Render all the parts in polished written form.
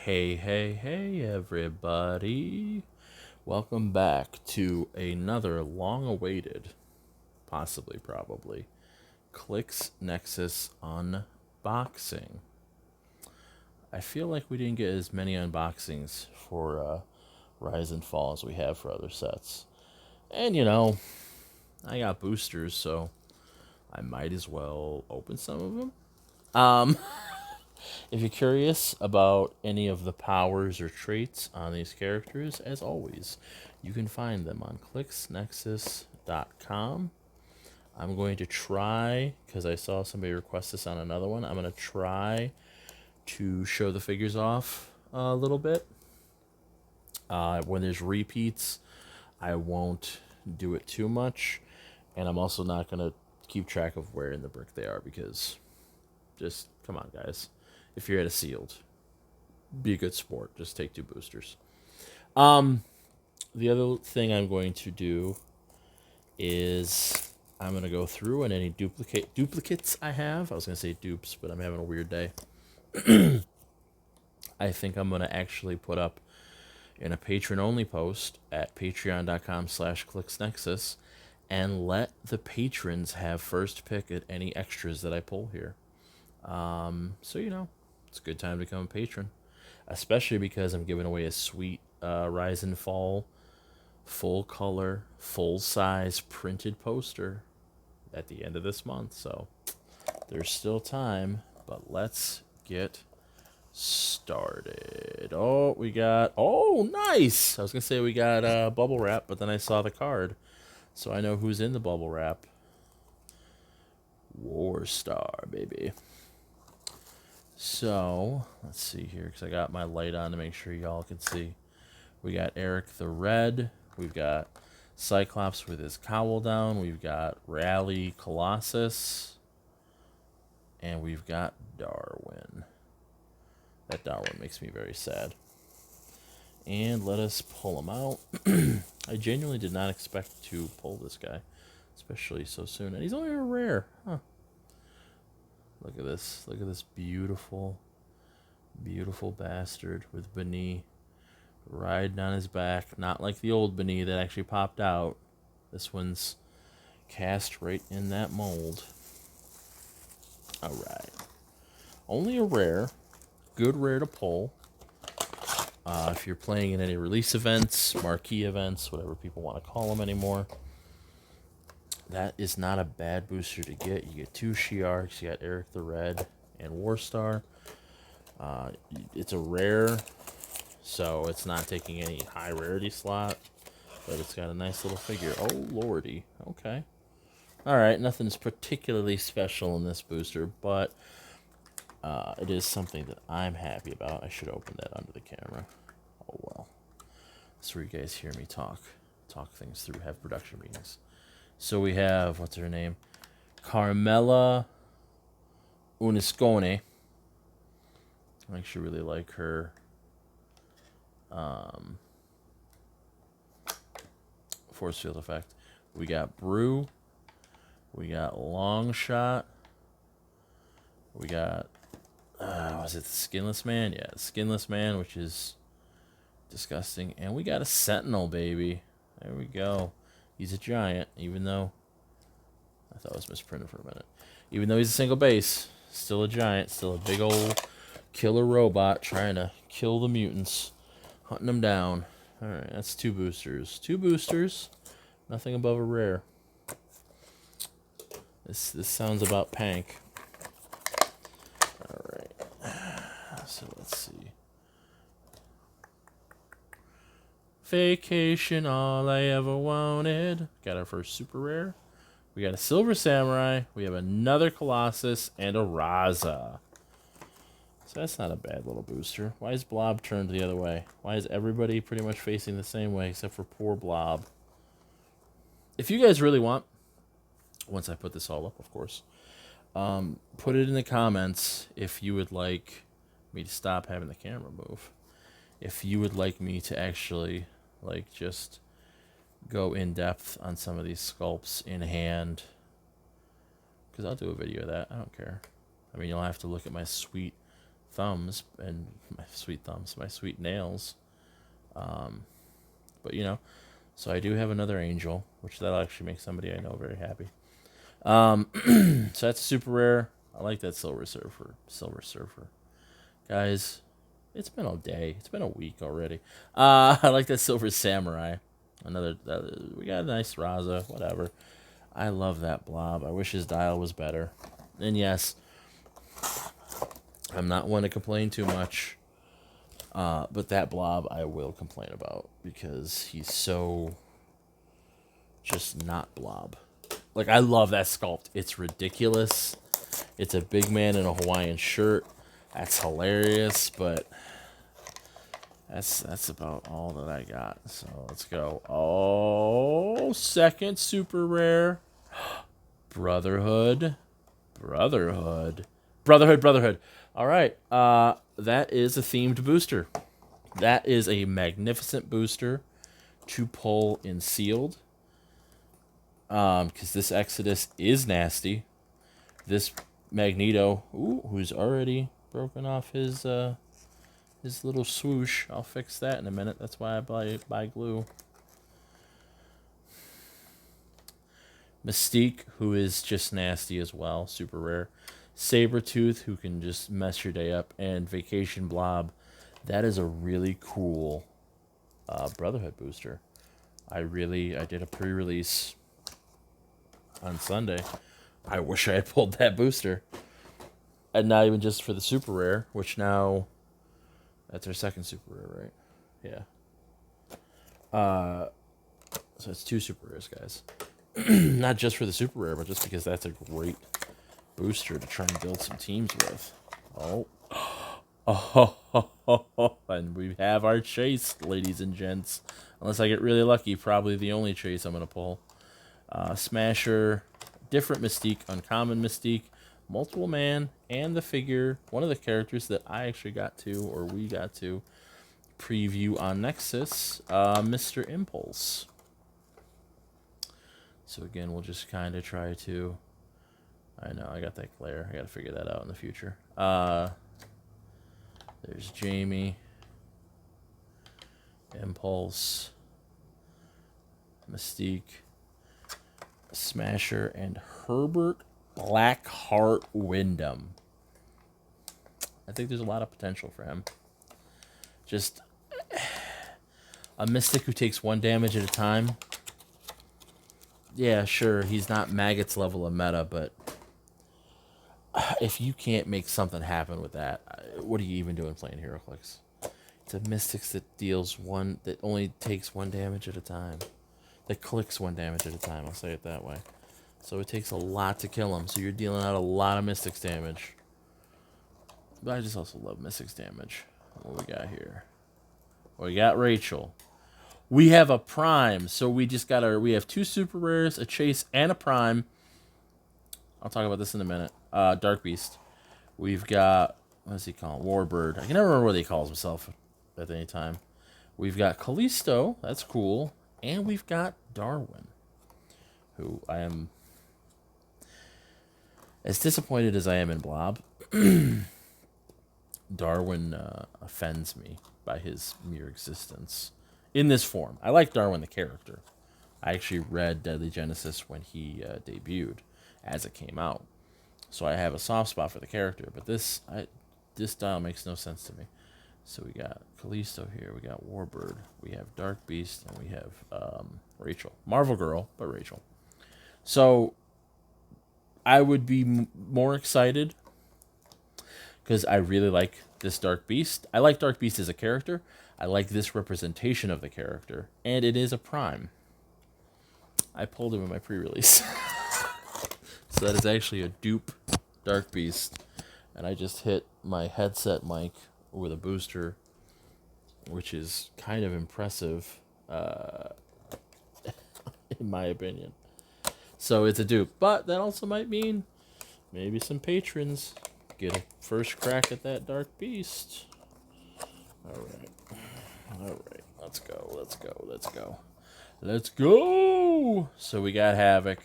Hey, everybody. Welcome back to another long awaited, possibly, probably, Clicks Nexus unboxing. I feel like we didn't get as many unboxings for Rise and Fall as we have for other sets. And, I got boosters, so I might as well open some of them. Um, If you're curious about any of the powers or traits on these characters, as always, you can find them on clicksnexus.com. I'm going to try, because I saw somebody request this on another one, I'm going to try to show the figures off a little bit. When there's repeats, I won't do it too much, and I'm also not going to keep track of where in the brick they are, because just, come on, guys. If you're at a sealed, be a good sport. Just take 2 boosters. The other thing I'm going to do is I'm going to go through and any duplicates I have. I was going to say dupes, but I'm having a weird day. I think I'm going to actually put up in a patron-only post at patreon.com/clicksnexus and let the patrons have first pick at any extras that I pull here. So, it's a good time to become a patron, especially because I'm giving away a sweet Rise and Fall full color, full size printed poster at the end of this month. So there's still time, but let's get started. Oh, nice. I was gonna say we got bubble wrap, but then I saw the card, so I know who's in the bubble wrap. War Star, baby. So, let's see here, because I got my light on to make sure y'all can see. We got Eric the Red. We've got Cyclops with his cowl down. We've got Rally Colossus. And we've got Darwin. That Darwin makes me very sad. And let us pull him out. I genuinely did not expect to pull this guy, especially so soon. And he's only a rare. Huh. Look at this. Look at this beautiful, beautiful bastard with Beni riding on his back. Not like the old Beni that actually popped out. This one's cast right in that mold. Alright. Only a rare. Good rare to pull. If you're playing in any release events, marquee events, whatever people want to call them anymore, that is not a bad booster to get. You get 2 Shiarks, you got Eric the Red and Warstar. It's a rare, so it's not taking any high rarity slot, but it's got a nice little figure. Oh, lordy. Okay. Alright, nothing's particularly special in this booster, but it is something that I'm happy about. I should open that under the camera. Oh, well. That's where you guys hear me talk things through, have production meetings. So we have, what's her name? Carmela Uniscone. I actually really like her. Force field effect. We got Brew. We got Long Shot. We got, was it the Skinless Man? Yeah, the Skinless Man, which is disgusting. And we got a Sentinel, baby. There we go. He's a giant, even though I thought it was misprinted for a minute. Even though he's a single base, still a giant, still a big old killer robot trying to kill the mutants, hunting them down. Alright, that's 2 boosters. 2 boosters, nothing above a rare. This sounds about Pank. Alright, so let's see. Vacation, all I ever wanted. Got our first super rare. We got a Silver Samurai. We have another Colossus and a Raza. So that's not a bad little booster. Why is Blob turned the other way? Why is everybody pretty much facing the same way except for poor Blob? If you guys really want, once I put this all up, of course, put it in the comments if you would like me to stop having the camera move. If you would like me to actually, just go in depth on some of these sculpts in hand, because I'll do a video of that. I don't care. I mean, you'll have to look at my sweet thumbs and my sweet thumbs, my sweet nails. But you know, so I do have another angel, which that'll actually make somebody I know very happy. So that's super rare. I like that silver surfer. Silver surfer, guys. It's been a day. It's been a week already. I like that silver samurai. Another. We got a nice Raza. Whatever. I love that blob. I wish his dial was better. And yes, I'm not one to complain too much. But that blob I will complain about because he's so just not blob. Like, I love that sculpt. It's ridiculous. It's a big man in a Hawaiian shirt. That's hilarious, but that's about all that I got. So let's go. Oh, second super rare. Brotherhood. Brotherhood. All right. That is a themed booster. That is a magnificent booster to pull in sealed. Because this Exodus is nasty. This Magneto, who's already broken off his little swoosh. I'll fix that in a minute. That's why I buy glue. Mystique, who is just nasty as well, super rare. Sabretooth, who can just mess your day up, and Vacation Blob. That is a really cool Brotherhood booster. I did a pre-release on Sunday. I wish I had pulled that booster. And not even just for the super rare, which now that's our second super rare, right? Yeah. So it's 2 super rares, guys. Not just for the super rare, but just because that's a great booster to try and build some teams with. And we have our chase, ladies and gents. Unless I get really lucky, probably the only chase I'm going to pull. Smasher, different Mystique, uncommon Mystique, multiple man, and the figure, one of the characters that I actually got to, or we got to, preview on Nexus, Mr. Impulse. So again, we'll just kind of try to... I know, I got that glare. I got to figure that out in the future. There's Jamie. Impulse. Mystique. Smasher. And Herbert Blackheart Wyndham. I think there's a lot of potential for him. Just a Mystic who takes 1 damage at a time. Yeah, sure, he's not Maggot's level of meta, but if you can't make something happen with that, what are you even doing playing HeroClix? It's a Mystics that that only takes 1 damage at a time. That clicks 1 damage at a time, I'll say it that way. So it takes a lot to kill him, so you're dealing out a lot of Mystics damage. But I just also love Mystics damage. What we got here? We got Rachel. We have a Prime, so we have 2 super rares, a chase, and a Prime. I'll talk about this in a minute. Dark Beast. We've got, what does he call him? Warbird. I can never remember what he calls himself at any time. We've got Callisto, that's cool. And we've got Darwin, who I am as disappointed as I am in Blob. Darwin offends me by his mere existence in this form. I like Darwin the character. I actually read Deadly Genesis when he debuted as it came out. So I have a soft spot for the character, but this style makes no sense to me. So we got Callisto here, we got Warbird, we have Dark Beast, and we have Rachel. Marvel Girl, but Rachel. So I would be more excited because I really like this Dark Beast. I like Dark Beast as a character. I like this representation of the character, and it is a Prime. I pulled him in my pre-release. So that is actually a dupe Dark Beast, and I just hit my headset mic with a booster, which is kind of impressive, in my opinion. So it's a dupe, but that also might mean maybe some patrons get a first crack at that Dark Beast. All right, let's go. So we got Havoc,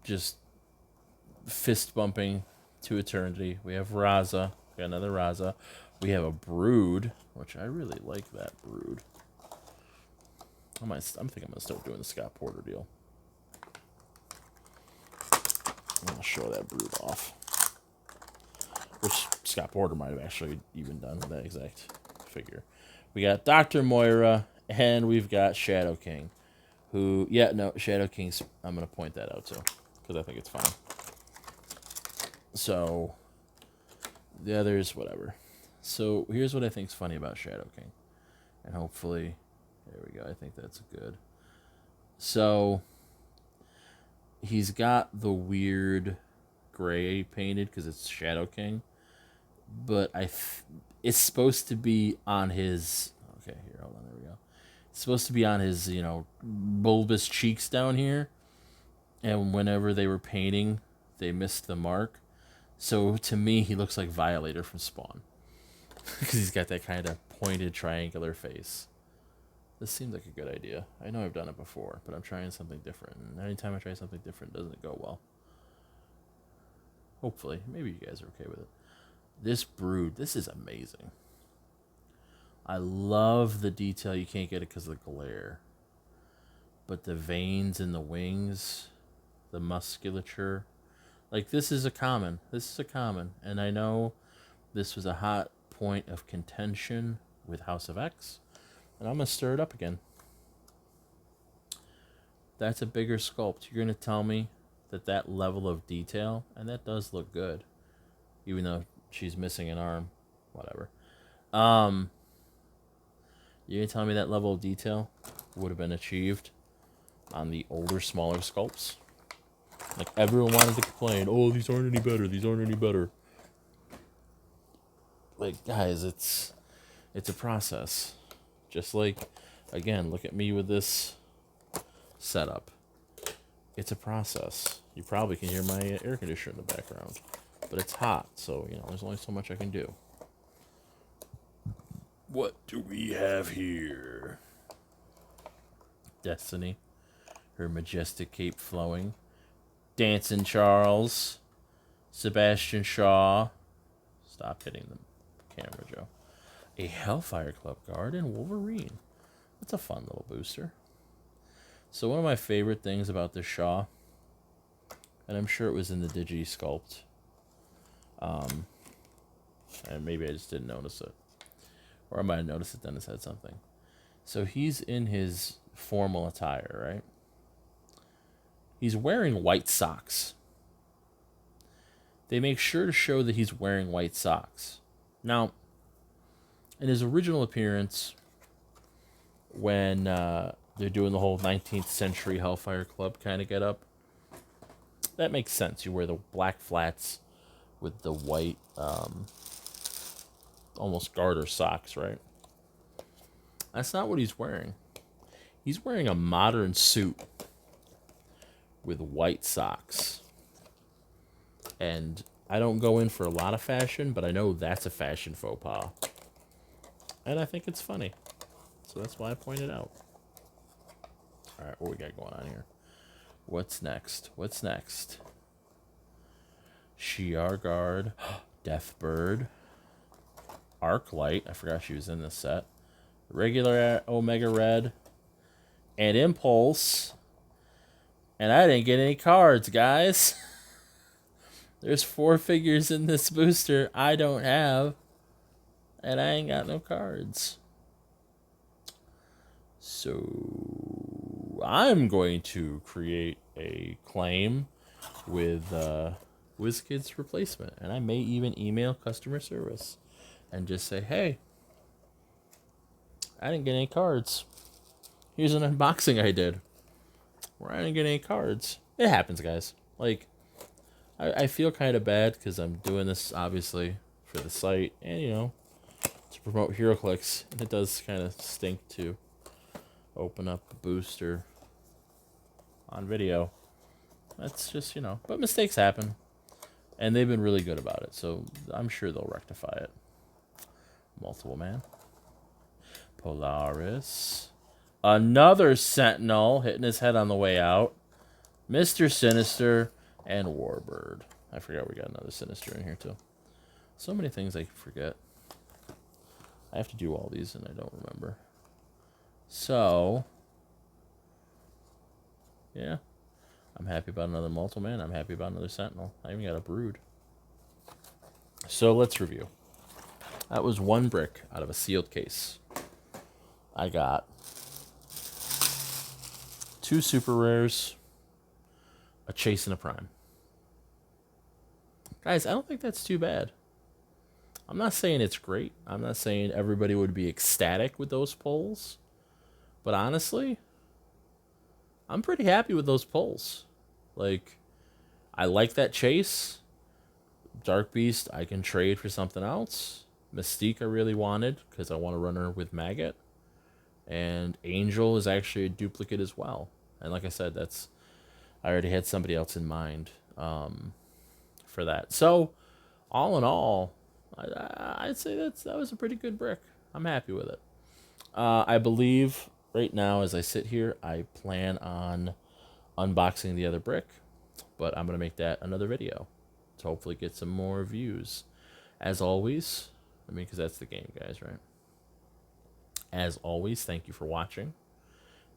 just fist bumping to eternity. We have Raza, we Got another Raza. We have a Brood, which I really like that Brood. I'm thinking I'm going to start doing the Scott Porter deal. I'll show that Brood off. Which Scott Porter might have actually even done with that exact figure. We got Dr. Moira, and we've got Shadow King. Who, yeah, no, Shadow King's, I'm going to point that out too, because I think it's fine. So, the others, whatever. So, here's what I think's funny about Shadow King. And hopefully, there we go, I think that's good. So, he's got the weird gray painted, because it's Shadow King. But it's supposed to be on his, okay, here, hold on, there we go. It's supposed to be on his, you know, bulbous cheeks down here. And whenever they were painting, they missed the mark. So to me, he looks like Violator from Spawn. Because he's got that kind of pointed triangular face. This seems like a good idea. I know I've done it before, but I'm trying something different. And anytime I try something different, doesn't it go well? Hopefully. Maybe you guys are okay with it. This Brood, this is amazing. I love the detail. You can't get it because of the glare. But the veins in the wings, the musculature. Like, this is a common. This is a common. And I know this was a hot point of contention with House of X. And I'm going to stir it up again. That's a bigger sculpt. You're going to tell me that level of detail, and that does look good. Even though she's missing an arm. Whatever. You're going to tell me that level of detail would have been achieved on the older, smaller sculpts? Like, everyone wanted to complain, oh, these aren't any better, these aren't any better. Like, guys, it's a process. Just like, again, look at me with this setup. It's a process. You probably can hear my air conditioner in the background. But it's hot, so, you know, there's only so much I can do. What do we have here? Destiny. Her majestic cape flowing. Dancing Charles. Sebastian Shaw. Stop hitting the camera, Joe. A Hellfire Club guard and Wolverine. That's a fun little booster. So one of my favorite things about this Shaw, and I'm sure it was in the Digi Sculpt, and maybe I just didn't notice it. Or I might have noticed it then and said something. So he's in his formal attire, right? He's wearing white socks. They make sure to show that he's wearing white socks. Now, in his original appearance, when they're doing the whole 19th century Hellfire Club kind of get up, that makes sense. You wear the black flats with the white, almost garter socks, right? That's not what he's wearing. He's wearing a modern suit with white socks. And I don't go in for a lot of fashion, but I know that's a fashion faux pas. And I think it's funny. So that's why I point it out. Alright, what we got going on here? What's next? What's next? Shi'ar Guard, Deathbird, Arclight. I forgot she was in this set. Regular Omega Red, and Impulse. And I didn't get any cards, guys. There's 4 figures in this booster I don't have. And I ain't got no cards. So I'm going to create a claim with WizKids replacement. And I may even email customer service and just say, hey, I didn't get any cards. Here's an unboxing I did where I didn't get any cards. It happens, guys. Like, I feel kind of bad because I'm doing this, obviously, for the site and, you know, to promote HeroClix. And it does kind of stink to open up a booster on video. That's just, you know, but mistakes happen. And they've been really good about it, so I'm sure they'll rectify it. Multiple Man. Polaris. Another Sentinel hitting his head on the way out. Mr. Sinister and Warbird. I forgot we got another Sinister in here too. So many things I forget. I have to do all these and I don't remember. So, yeah. I'm happy about another Multiman. I'm happy about another Sentinel. I even got a Brood. So let's review. That was one brick out of a sealed case. I got 2 super rares, a chase, and a prime. Guys, I don't think that's too bad. I'm not saying it's great. I'm not saying everybody would be ecstatic with those pulls. But honestly, I'm pretty happy with those pulls. Like, I like that chase. Dark Beast, I can trade for something else. Mystique, I really wanted because I want to run her with Maggot. And Angel is actually a duplicate as well. And like I said, I already had somebody else in mind for that. So, all in all, I'd say that was a pretty good brick. I'm happy with it. I believe right now, as I sit here, I plan on unboxing the other brick, but I'm going to make that another video to hopefully get some more views. As always, because that's the game, guys, right? As always, thank you for watching.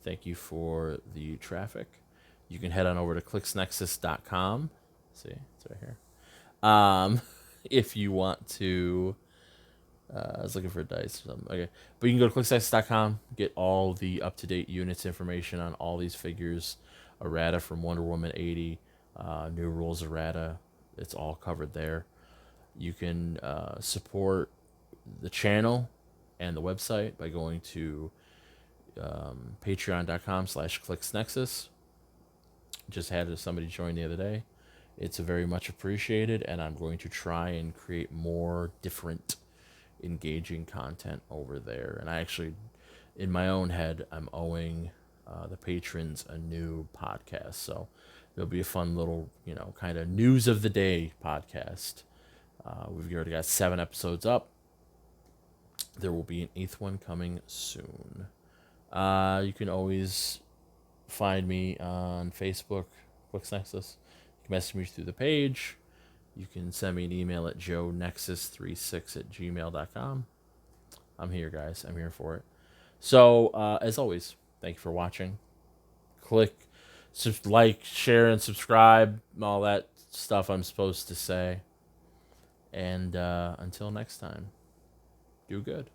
Thank you for the traffic. You can head on over to clicksnexus.com. See, it's right here. If you want to, I was looking for a dice or something. Okay, but you can go to clicksnexus.com, get all the up-to-date units information on all these figures. Errata from Wonder Woman 80, New Rules Errata. It's all covered there. You can support the channel and the website by going to patreon.com/clicksnexus. Just had somebody join the other day. It's very much appreciated, and I'm going to try and create more different engaging content over there. And I actually, in my own head, I'm owing the patrons a new podcast. So there'll be a fun little, kind of news of the day podcast. We've already got 7 episodes up. There will be an 8th one coming soon. You can always find me on Facebook, ClicksNexus. You can message me through the page. You can send me an email at joenexus36@gmail.com. I'm here, guys. I'm here for it. So, as always, thank you for watching. Click, like, share, and subscribe. All that stuff I'm supposed to say. And until next time, do good.